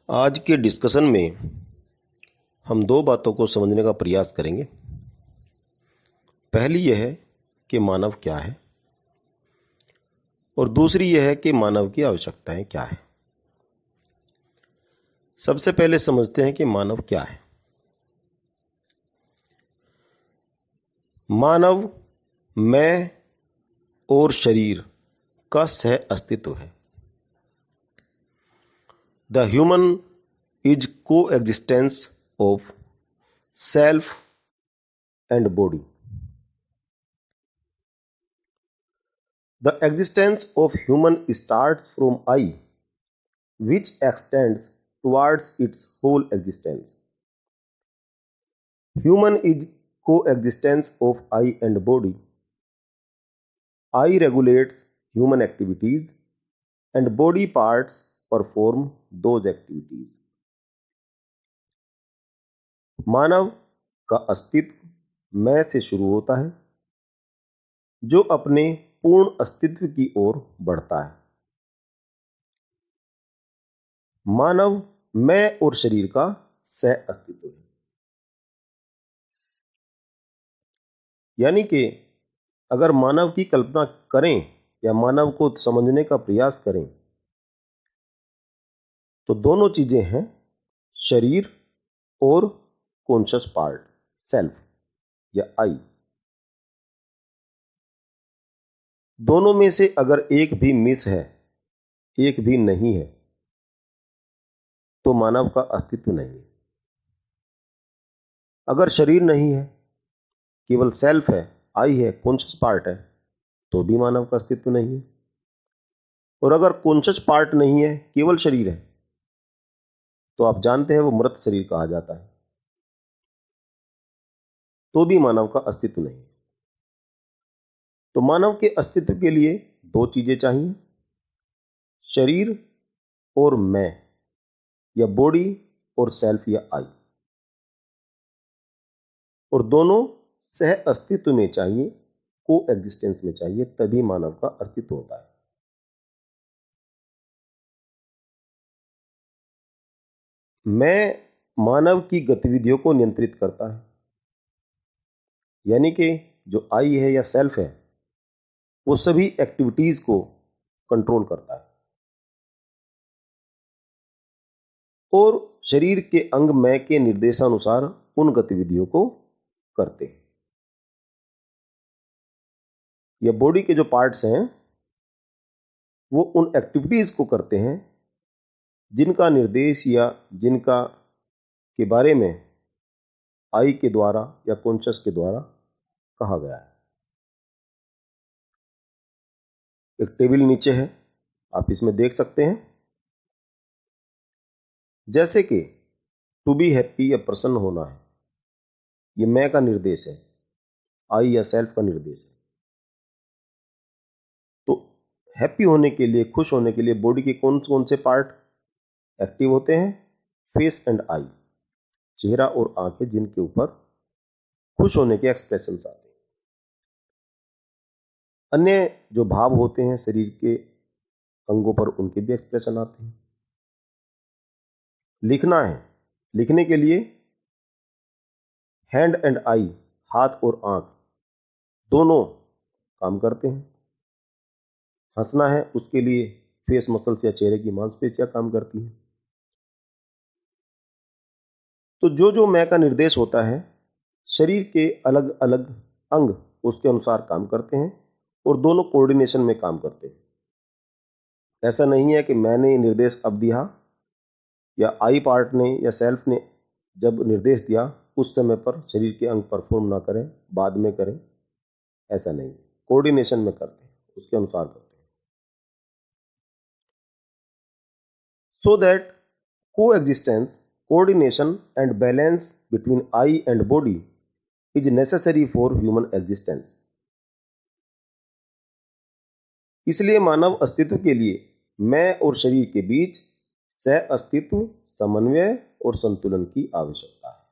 आज के डिस्कशन में हम दो बातों को समझने का प्रयास करेंगे। पहली यह है कि मानव क्या है और दूसरी यह है कि मानव की आवश्यकताएं क्या है। सबसे पहले समझते हैं कि मानव क्या है। मानव मैं और शरीर का सह अस्तित्व है। The human is coexistence of self and body. The existence of human starts from I, which extends towards its whole existence. Human is coexistence of I and body. I regulates human activities and body parts perform those activities. मानव का अस्तित्व मैं से शुरू होता है, जो अपने पूर्ण अस्तित्व की ओर बढ़ता है। मानव मैं और शरीर का सह अस्तित्व है। यानी कि अगर मानव की कल्पना करें या मानव को समझने का प्रयास करें तो दोनों चीजें हैं, शरीर और कॉन्शियस पार्ट, सेल्फ या आई। दोनों में से अगर एक भी मिस है, एक भी नहीं है, तो मानव का अस्तित्व नहीं है। अगर शरीर नहीं है, केवल सेल्फ है, आई है, कॉन्शियस पार्ट है, तो भी मानव का अस्तित्व नहीं है। और अगर कॉन्शियस पार्ट नहीं है, केवल शरीर है, तो आप जानते हैं वो मृत शरीर कहा जाता है, तो भी मानव का अस्तित्व नहीं है। तो मानव के अस्तित्व के लिए दो चीजें चाहिए, शरीर और मैं, या बॉडी और सेल्फ या आई। और दोनों सह अस्तित्व में चाहिए, को एग्जिस्टेंस में चाहिए, तभी मानव का अस्तित्व होता है। मैं मानव की गतिविधियों को नियंत्रित करता है। यानी कि जो आई है या सेल्फ है, वो सभी एक्टिविटीज को कंट्रोल करता है और शरीर के अंग मैं के निर्देशानुसार उन गतिविधियों को करते हैं। या बॉडी के जो पार्ट्स हैं वो उन एक्टिविटीज को करते हैं जिनका निर्देश या जिनका के बारे में आई के द्वारा या कॉन्शियस के द्वारा कहा गया है। एक टेबल नीचे है, आप इसमें देख सकते हैं, जैसे कि टू बी हैप्पी या प्रसन्न होना है, ये मैं का निर्देश है, आई या सेल्फ का निर्देश है। तो हैप्पी होने के लिए, खुश होने के लिए बॉडी के कौन कौन से पार्ट एक्टिव होते हैं? फेस एंड आई, चेहरा और आंखें, जिनके ऊपर खुश होने के एक्सप्रेशंस आते हैं। अन्य जो भाव होते हैं शरीर के अंगों पर, उनके भी एक्सप्रेशन आते हैं। लिखना है, लिखने के लिए हैंड एंड आई, हाथ और आंख दोनों काम करते हैं। हंसना है, उसके लिए फेस मसल्स या चेहरे की मांसपेशियां काम करती हैं। तो जो जो मैं का निर्देश होता है, शरीर के अलग अलग अंग उसके अनुसार काम करते हैं और दोनों कोऑर्डिनेशन में काम करते हैं। ऐसा नहीं है कि मैंने निर्देश अब दिया या आई पार्ट ने या सेल्फ ने जब निर्देश दिया उस समय पर शरीर के अंग परफॉर्म ना करें, बाद में करें, ऐसा नहीं। कोऑर्डिनेशन में करते हैं, उसके अनुसार करते हैं। So that coexistence, coordination and balance between I and body is necessary for human existence. इसलिए मानव अस्तित्व के लिए मैं और शरीर के बीच सह अस्तित्व, समन्वय और संतुलन की आवश्यकता है।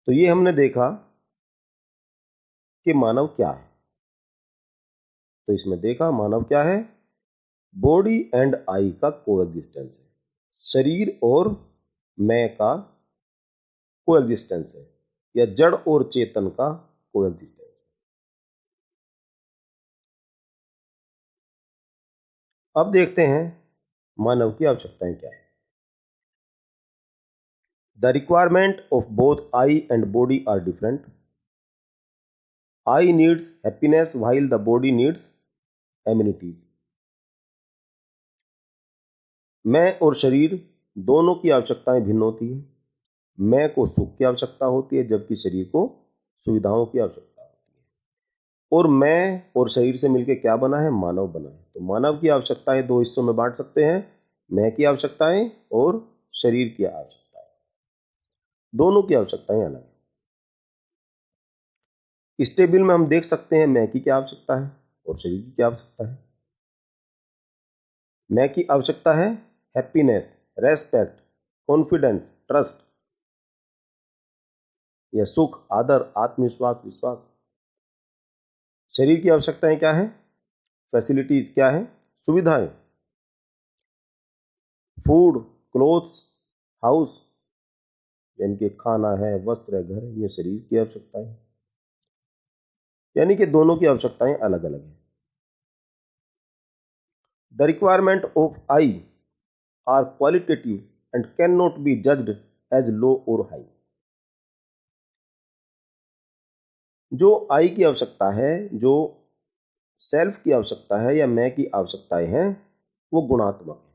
तो ये हमने देखा कि मानव क्या है। तो इसमें देखा मानव क्या है, बॉडी एंड आई का कोएग्जिस्टेंस है, शरीर और मैं का कोएग्जिस्टेंस है, या जड़ और चेतन का कोएग्जिस्टेंस है। अब देखते हैं मानव की आवश्यकताएं क्या है। The requirement of both I and body are different. I needs happiness while the body needs amenities. मैं और शरीर दोनों की आवश्यकताएं भिन्न होती है। मैं को सुख की आवश्यकता होती है, जबकि शरीर को सुविधाओं की आवश्यकता होती है। और मैं और शरीर से मिलकर क्या बना है? मानव बना है। तो मानव की आवश्यकताएं दो हिस्सों में बांट सकते हैं, मैं की आवश्यकताएं और शरीर की आवश्यकताएं। दोनों की आवश्यकताएं अलग है। इस टेबल में हम देख सकते हैं मैं की क्या आवश्यकता है और शरीर की क्या आवश्यकता है। मैं की आवश्यकता है हैप्पीनेस, रेस्पेक्ट, कॉन्फिडेंस, ट्रस्ट, या सुख, आदर, आत्मविश्वास, विश्वास। शरीर की आवश्यकताएं क्या है? फैसिलिटीज क्या है? सुविधाएं, फूड, क्लोथ्स, हाउस, यानी कि खाना है, वस्त्र है, घर है, ये शरीर की आवश्यकताएं। यानी कि दोनों की आवश्यकताएं अलग अलग हैं। The requirement of I are qualitative and can not be judged as low और हाई। जो आई की आवश्यकता है, जो सेल्फ की आवश्यकता है या मैं की आवश्यकताएं हैं, वो गुणात्मक है।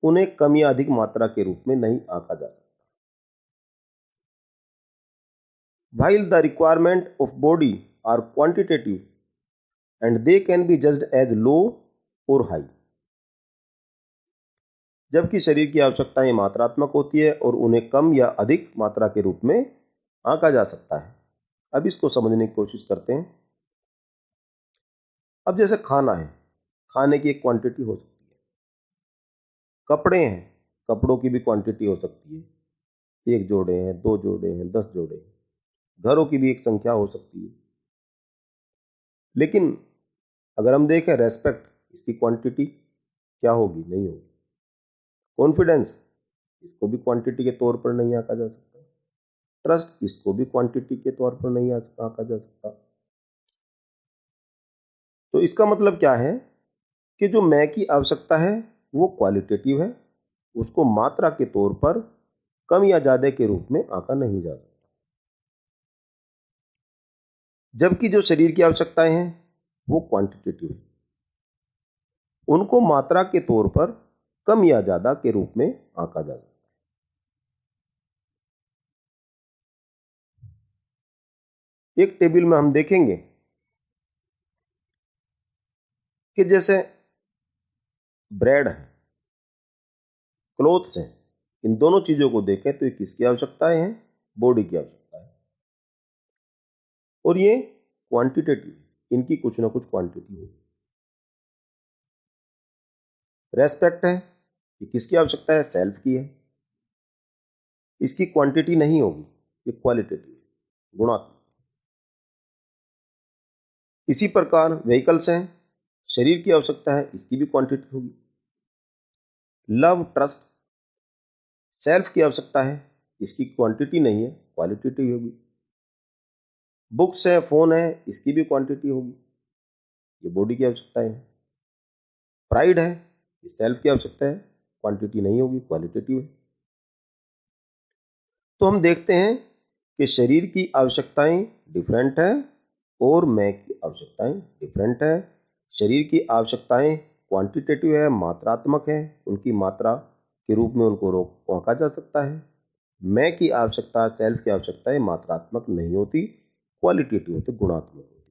उन्हें कम या अधिक मात्रा के रूप में नहीं आंका जा सकता। While the requirement of body are quantitative and they can be judged as low or high, जबकि शरीर की आवश्यकताएं मात्रात्मक होती है और उन्हें कम या अधिक मात्रा के रूप में आंका जा सकता है। अब इसको समझने की कोशिश करते हैं। अब जैसे खाना है, खाने की एक क्वांटिटी हो सकती है। कपड़े हैं, कपड़ों की भी क्वांटिटी हो सकती है। 1 जोड़े हैं, 2 जोड़े हैं, 10 जोड़े हैं। घरों की भी एक संख्या हो सकती है। लेकिन अगर हम देखें रेस्पेक्ट, इसकी क्वांटिटी क्या होगी? नहीं होगी। कॉन्फिडेंस, इसको भी क्वांटिटी के तौर पर नहीं आंका जा सकता। ट्रस्ट, इसको भी क्वांटिटी के तौर पर नहीं आंका जा सकता। तो इसका मतलब क्या है कि जो मैं की आवश्यकता है वो क्वालिटेटिव है, उसको मात्रा के तौर पर कम या ज्यादा के रूप में आंका नहीं जा सकता। जबकि जो शरीर की आवश्यकताएं हैं वो क्वांटिटेटिव है, उनको मात्रा के तौर पर कम या ज्यादा के रूप में आंका जा सकता है। एक टेबल में हम देखेंगे कि जैसे ब्रेड है, क्लोथ्स हैं, इन दोनों चीजों को देखें तो ये किसकी आवश्यकताएं हैं? बॉडी की आवश्यकता है। और ये क्वांटिटेटिव, इनकी कुछ ना कुछ क्वांटिटी होगी। रेस्पेक्ट है, ये किसकी आवश्यकता है? सेल्फ की है। इसकी क्वांटिटी नहीं होगी, ये क्वालिटेटिव है, गुणात्मक। इसी प्रकार व्हीकल्स हैं, शरीर की आवश्यकता है, इसकी भी क्वांटिटी होगी। लव, ट्रस्ट, सेल्फ की आवश्यकता है, इसकी क्वांटिटी नहीं है, क्वालिटेटिव होगी। बुक्स है, फोन है, इसकी भी क्वांटिटी होगी, ये बॉडी की आवश्यकताएं है। प्राइड है, ये सेल्फ की आवश्यकता है, क्वांटिटी नहीं होगी, क्वालिटेटिव है। तो हम देखते हैं कि शरीर की आवश्यकताएं डिफरेंट है और मैं की आवश्यकताएं डिफरेंट है। शरीर की आवश्यकताएं क्वांटिटेटिव है, मात्रात्मक है, उनकी मात्रा के रूप में उनको आंका जा सकता है। मैं की आवश्यकता, सेल्फ की आवश्यकताएं मात्रात्मक नहीं होती, क्वालिटेटिव होती, गुणात्मक होती।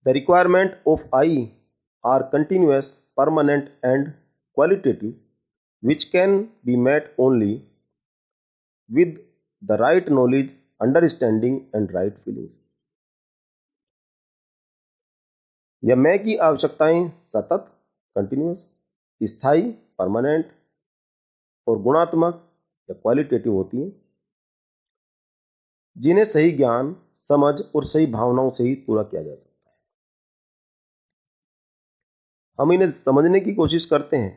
The requirement of I are continuous, permanent and qualitative, which can be met only with the right knowledge, understanding and right feelings। या मैं की आवश्यकताएं सतत, कंटिन्यूअस, स्थायी, परमानेंट और गुणात्मक या क्वालिटेटिव होती हैं, जिन्हें सही ज्ञान, समझ और सही भावनाओं से ही पूरा किया जा सकता है। हम इन्हें समझने की कोशिश करते हैं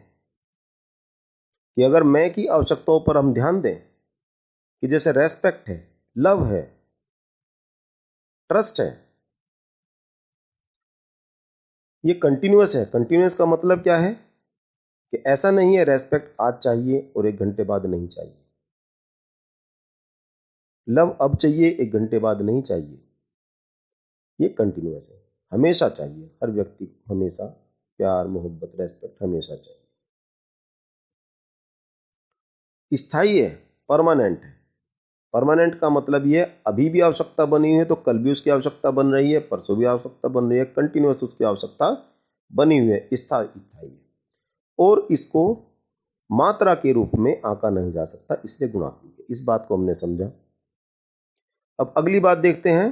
कि अगर मैं की आवश्यकताओं पर हम ध्यान दें कि जैसे रेस्पेक्ट है, लव है, ट्रस्ट है, ये कंटिन्यूअस है। कंटिन्यूअस का मतलब क्या है कि ऐसा नहीं है रेस्पेक्ट आज चाहिए और 1 घंटे बाद नहीं चाहिए, लव अब चाहिए 1 घंटे बाद नहीं चाहिए, ये कंटिन्यूअस है, हमेशा चाहिए। हर व्यक्ति को हमेशा प्यार, मोहब्बत, रेस्पेक्ट हमेशा चाहिए। स्थायी है, परमानेंट है। परमानेंट का मतलब ये अभी भी आवश्यकता बनी है तो कल भी उसकी आवश्यकता बन रही है, परसों भी आवश्यकता बन रही है, कंटिन्यूअस उसकी आवश्यकता बनी हुई है, स्थायी है। और इसको मात्रा के रूप में आंका नहीं जा सकता, इसलिए गुणात्मक है। इस बात को हमने समझा। अब अगली बात देखते हैं।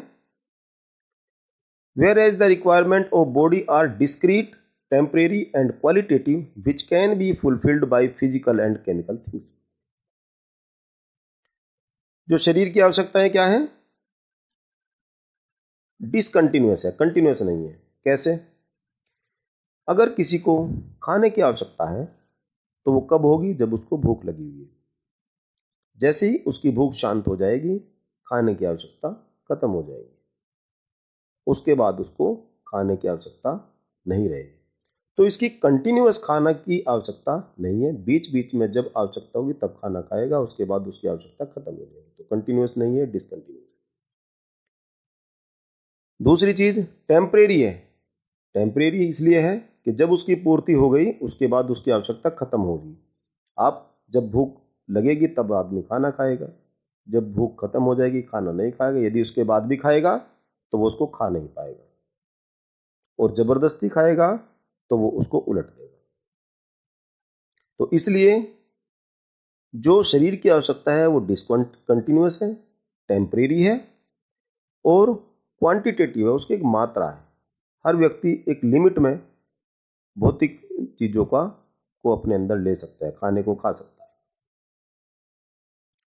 Whereas the requirement of body are discrete, temporary and qualitative, which can be fulfilled by physical and chemical things. जो शरीर की आवश्यकताएं क्या है? डिसकंटिन्यूअस है, कंटिन्यूअस नहीं है। कैसे? अगर किसी को खाने की आवश्यकता है तो वो कब होगी? जब उसको भूख लगी हुई है। जैसे ही उसकी भूख शांत हो जाएगी, खाने की आवश्यकता खत्म हो जाएगी, उसके बाद उसको खाने की आवश्यकता नहीं रहेगी। तो इसकी कंटिन्यूअस खाना की आवश्यकता नहीं है, बीच बीच में जब आवश्यकता होगी तब खाना खाएगा, उसके बाद उसकी आवश्यकता खत्म हो जाएगी। तो कंटिन्यूअस नहीं है, डिसकंटिन्यूअस। दूसरी चीज टेम्परेरी है। टेम्परेरी इसलिए है कि जब उसकी पूर्ति हो गई उसके बाद उसकी आवश्यकता खत्म होगी। आप जब भूख लगेगी तब आदमी खाना खाएगा, जब भूख खत्म हो जाएगी खाना नहीं खाएगा। यदि उसके बाद भी खाएगा तो वो उसको खा नहीं पाएगा, और जबरदस्ती खाएगा तो वो उसको उलट देगा। तो इसलिए जो शरीर की आवश्यकता है वो डिसकंटिन्यूअस है, टेम्परेरी है और क्वांटिटेटिव है, उसकी एक मात्रा है। हर व्यक्ति एक लिमिट में भौतिक चीजों को अपने अंदर ले सकता है, खाने को खा सकता है,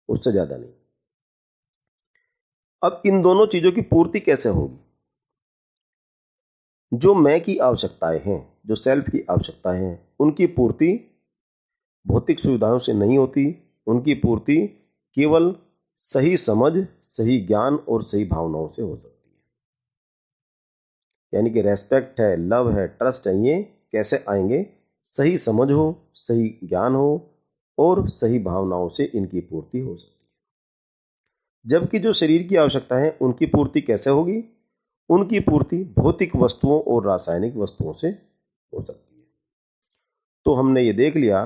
उससे ज्यादा नहीं। अब इन दोनों चीजों की पूर्ति कैसे होगी? जो मैं की आवश्यकताएं हैं, जो सेल्फ की आवश्यकताएं हैं, उनकी पूर्ति भौतिक सुविधाओं से नहीं होती। उनकी पूर्ति केवल सही समझ, सही ज्ञान और सही भावनाओं से हो सकती है। यानी कि रेस्पेक्ट है, लव है, ट्रस्ट है, ये कैसे आएंगे? सही समझ हो, सही ज्ञान हो और सही भावनाओं से इनकी पूर्ति हो सकती है। जबकि जो शरीर की आवश्यकता है उनकी पूर्ति कैसे होगी? उनकी पूर्ति भौतिक वस्तुओं और रासायनिक वस्तुओं से हो सकती है। तो हमने ये देख लिया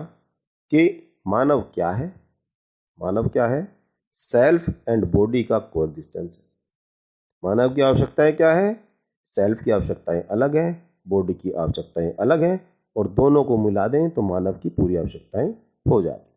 कि मानव क्या है। मानव क्या है? सेल्फ एंड बॉडी का कोएग्जिस्टेंस है। मानव की आवश्यकताएं क्या है? सेल्फ की आवश्यकताएं अलग है, बॉडी की आवश्यकताएं अलग हैं, और दोनों को मिला दें तो मानव की पूरी आवश्यकताएं हो जाती हैं।